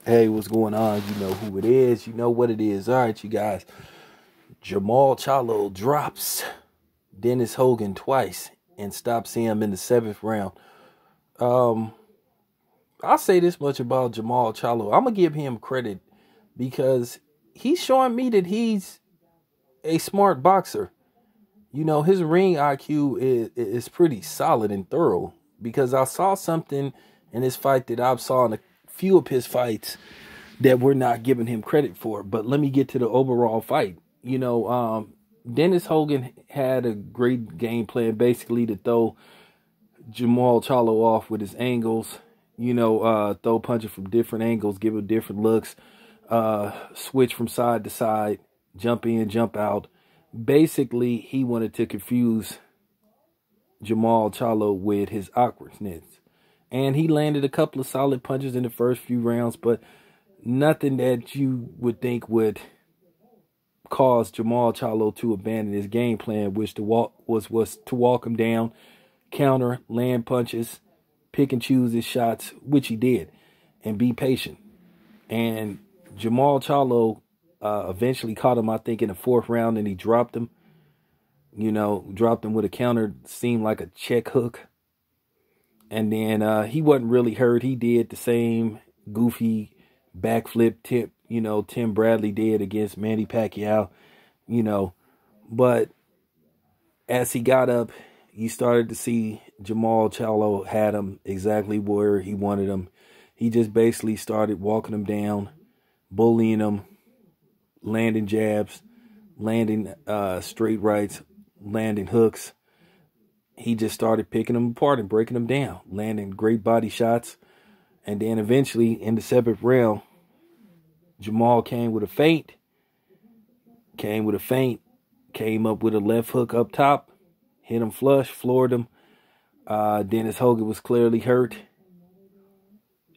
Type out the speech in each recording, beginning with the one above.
Hey, what's going on? You know who it is. You know what it is. All right, you guys. Charlo drops Dennis Hogan twice and stops him in the 7th round. Um, I'll say this much about Charlo. I'm going to give him credit because he's showing me that he's a smart boxer. You know, his ring IQ is pretty solid and thorough, because I saw something in his fight that I saw in a few of his fights that we're not giving him credit for. But let me get to the overall fight. You know, Dennis Hogan had a great game plan, basically to throw Charlo off with his angles. You know, throw punches from different angles, give him different looks, switch from side to side, jump in, jump out. Basically, he wanted to confuse Charlo with his awkwardness. And he landed a couple of solid punches in the first few rounds, but nothing that you would think would cause Charlo to abandon his game plan, which was to walk him down, counter, land punches, pick and choose his shots, which he did, and be patient. And Charlo eventually caught him, I think, in the 4th round, and he dropped him. You know, dropped him with a counter, seemed like a check hook. And then he wasn't really hurt. He did the same goofy backflip tip, you know, Tim Bradley did against Manny Pacquiao, you know. But as he got up, you started to see Charlo had him exactly where he wanted him. He just basically started walking him down, bullying him, landing jabs, landing straight rights, landing hooks. He just started picking them apart and breaking them down, landing great body shots. And then eventually in the 7th round, Jamal came with a feint, came up with a left hook up top, hit him flush, floored him. Dennis Hogan was clearly hurt.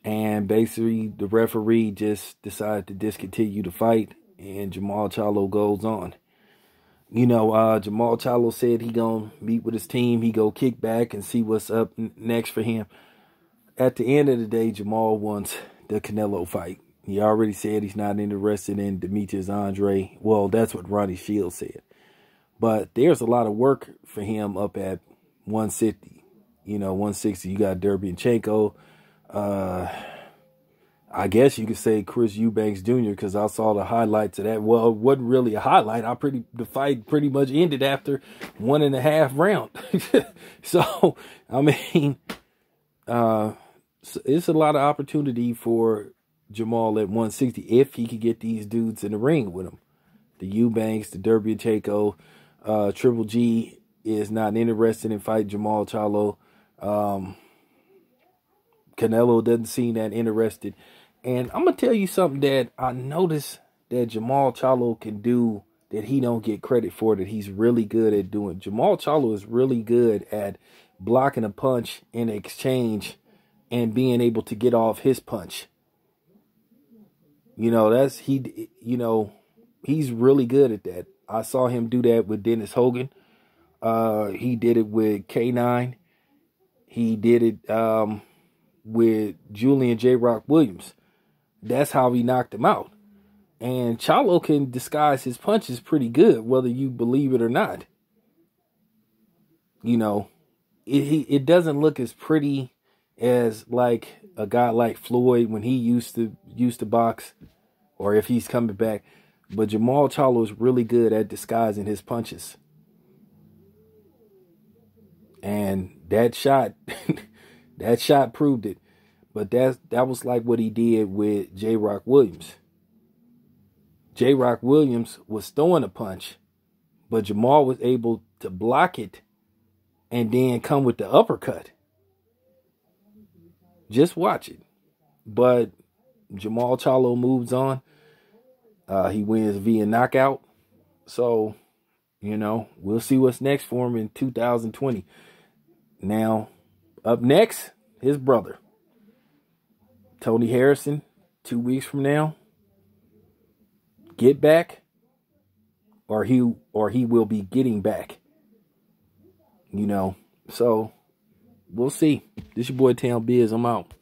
And basically the referee just decided to discontinue the fight, and Charlo goes on. You know, Charlo said he gonna meet with his team. He go kick back and see what's up next for him. At the end of the day, Jamal wants the Canelo fight. He already said he's not interested in Demetrius Andre. Well, that's what Ronnie Shields said. But there's a lot of work for him up at 160. You know, 160, you got Derbianchenko. I guess you could say Chris Eubanks Jr., because I saw the highlights of that. Well, it wasn't really a highlight. The fight pretty much ended after 1.5 round. So, I mean, it's a lot of opportunity for Jamal at 160 if he could get these dudes in the ring with him. The Eubanks, the Derbianchenko, Triple G is not interested in fighting Charlo. Canelo doesn't seem that interested. And I'm going to tell you something that I noticed that Charlo can do that he don't get credit for, that he's really good at doing. Charlo is really good at blocking a punch in exchange and being able to get off his punch. You know, he's really good at that. I saw him do that with Dennis Hogan. He did it with K9. He did it with Julian J. Rock Williams. That's how he knocked him out. And Charlo can disguise his punches pretty good, whether you believe it or not. You know, it doesn't look as pretty as like a guy like Floyd when he used to box, or if he's coming back. But Charlo is really good at disguising his punches. And that shot proved it. But that was like what he did with J. Rock Williams. J. Rock Williams was throwing a punch, but Jamal was able to block it and then come with the uppercut. Just watch it. But Charlo moves on. He wins via knockout. So, you know, we'll see what's next for him in 2020. Now, up next, his brother, Tony Harrison, 2 weeks from now. Get back, or he will be getting back. You know, so we'll see. This your boy Town Biz. I'm out.